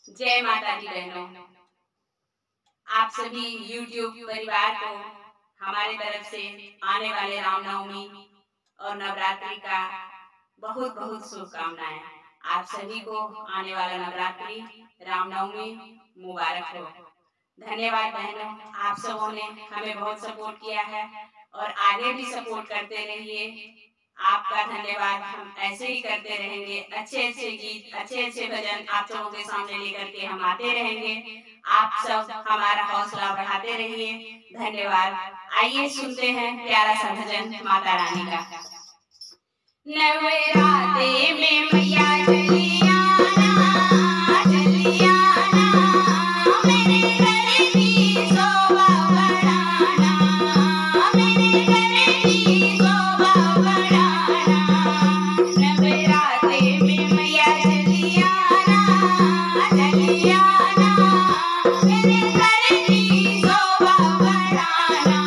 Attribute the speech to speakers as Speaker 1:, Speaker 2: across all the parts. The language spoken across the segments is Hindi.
Speaker 1: जय माता दी बहनों। आप सभी YouTube परिवार को हमारे तरफ से आने वाले रामनवमी और नवरात्रि का बहुत बहुत शुभकामनाएं। आप सभी को आने वाला नवरात्रि रामनवमी मुबारक हो। धन्यवाद बहनों, आप सबों ने हमें बहुत सपोर्ट किया है और आगे भी सपोर्ट करते रहिए। आपका धन्यवाद। हम ऐसे ही करते रहेंगे, अच्छे अच्छे गीत, अच्छे अच्छे भजन आप सबों के सामने लेकर के हम आते रहेंगे। आप सब हमारा हौसला बढ़ाते रहिए। धन्यवाद। आइए सुनते हैं प्यारा सा भजन माता रानी का। नवरात्रि में मैया चली आना, चली आना, मेरे घर की शोभा बढ़ाना, मेरे घर की शोभा बढ़ाना। नवरात्रि में मैया चली आना, चली आना, मेरे घर की शोभा बढ़ाना,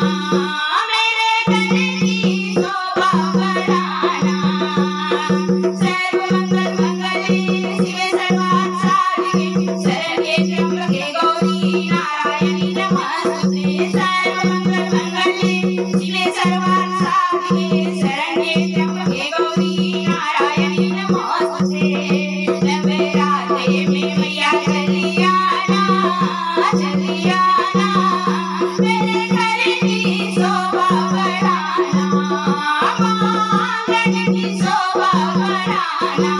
Speaker 1: मेरे घर की शोभा बढ़ाना। सर्वमंगल मंगले शिवे सर्वार्थ साधिके शरण्ये त्र्यंबके गौरी नारायणी नमोस्तुते। सर्वमंगल मंगले शिवे सर्वार्थ साधिके शरण्ये त्र्यंबके गौरी नारायणी नमोस्तुते। नवरात्रि में मैया चली आना, चली आना, मेरे घर की शोभा बढ़ाना, आंगन की शोभा बढ़ाना।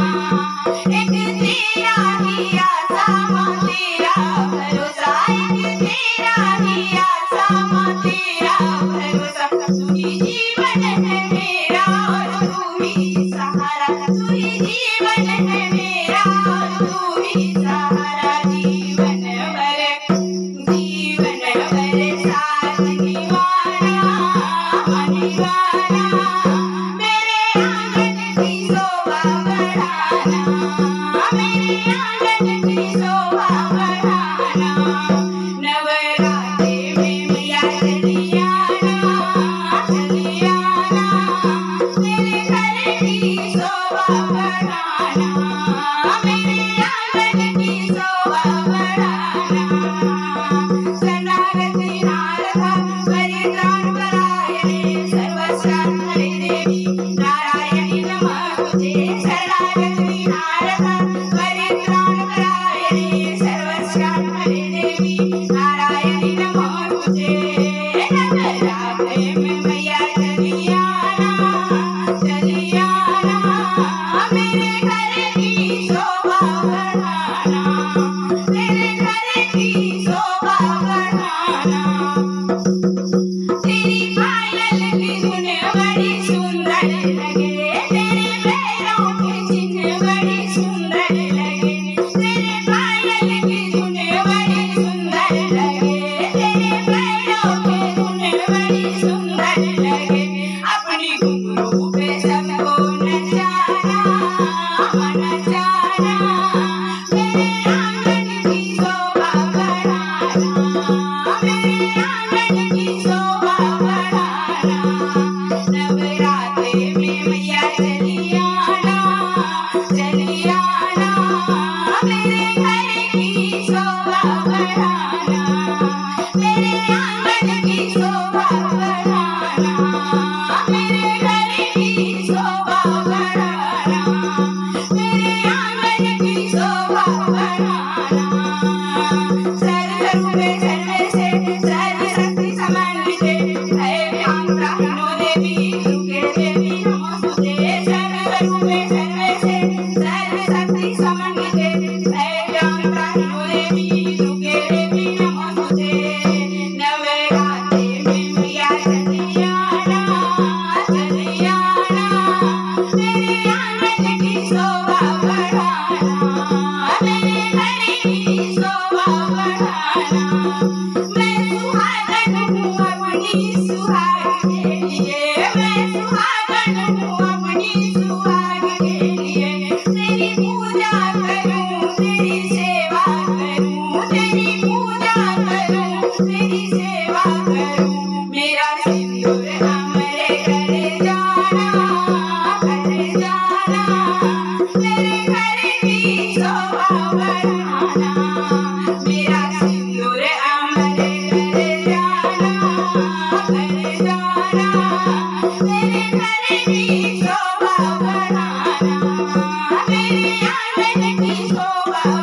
Speaker 1: एक तेरा ही आशा माँ तेरा भरोसा, एक तेरा ही आशा माँ तेरा भरोसा। तू ही जीवन है मेरा और तू ही सहारा, तू ही जीवन है मेरा और तू ही सहारा। जीवन भर, जीवन भर साथ निभाना, निभाना, मेरे आंगन की शोभा बढ़ाना, मेरे आंगन की शोभा बढ़ाना। नवरात्रि में मैया चली आना, चली आना, मेरे घर की शोभा बढ़ाना, मेरे आंगन की शोभा बढ़ाना। शरणागति नारदा परित्राण परायणे सर्वशास्त्रे देवी नारायणी नमोस्तुते। शरणागति नारदा परित्राण परायणे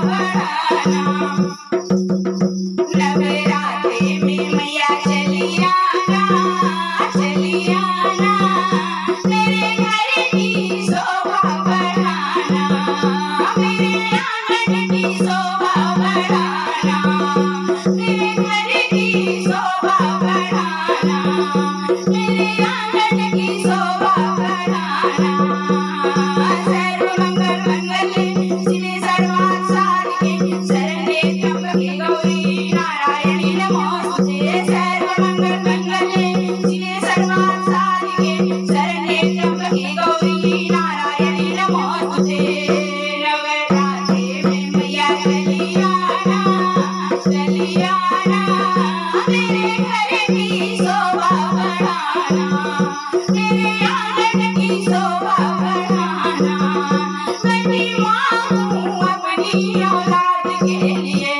Speaker 1: बढ़ाना। नवरात्रि में मैया चली आना, चली आना, मेरे घर की शोभा बढ़ाना, मेरे आंगन की शोभा बढ़ाना, मेरे घर की शोभा बढ़ाना, मेरे आंगन की शोभा बढ़ाना। सर्वमंगल मंगले शिवे सर्वार्थ साधिके शरण्ये त्र्यंबके गौरी नारायणी नमोस्तुते। सर्वमंगल मंगले शिवे सर्वार्थ साधिके शरण्ये त्र्यंबके गौरी नारायणी नमोस्तुते। नवरात्रि में मैया चली आना, चली आना, मेरे घर की शोभा बढ़ाना, मेरे आंगन की शोभा बढ़ाना। मैं भी माँ हूँ अपनी औलाद के लिए,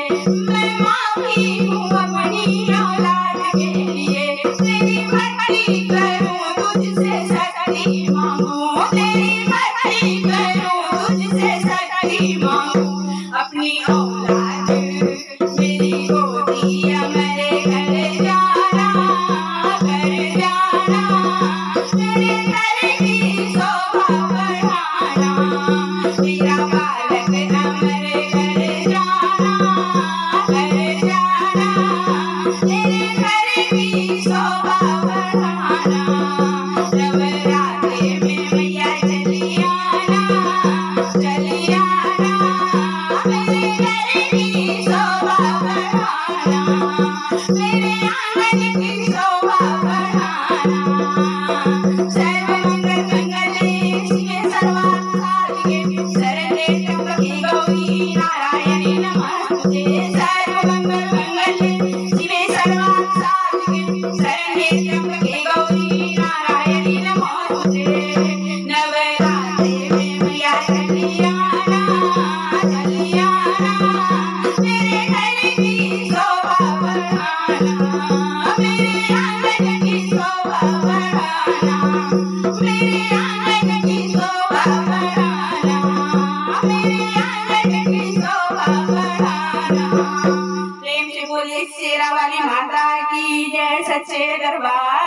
Speaker 1: मैं माँ भी हूँ अपनी औलाद के लिए। तेरी भक्ति करूँ तुझसे शक्ति मांगूं, तेरी भक्ति करूँ तुझसे शक्ति मांगूं। अपनी औलाद मेरी गोदिया मेरे घर जाना, घर जाना, मेरे घर की शोभा बढ़ाना। मेरा बालक हमारे घर जाना, घर जाना, मेरे घर की शोभा बढ़ाना। नवरात्रि में मैया चली आना, चली आना, मेरे घर की शोभा बढ़ाना, मेरे आंगन की शोभा बढ़ाना। सर्वमंगल मंगले शिवे सर्वार्थ साधिके शरण्ये त्र्यंबके गौरी नारायणी नमोस्तुते। सर्वमंगल मंगले शिवे सर्वार्थ साधिके शरण्ये त्र्यंबके गौरी नारायणी नमोस्तुते। नवरात्रि में मैया चली आना, चली आना, मेरे घर की शोभा बढ़ाना, मेरे आंगन की शोभा बढ़ाना, मेरे आंगन की शोभा बढ़ाना, मेरे आंगन की शोभा बढ़ाना। प्रेम से बोलिए शेरा वाली माता की जय, सच्चे दरबार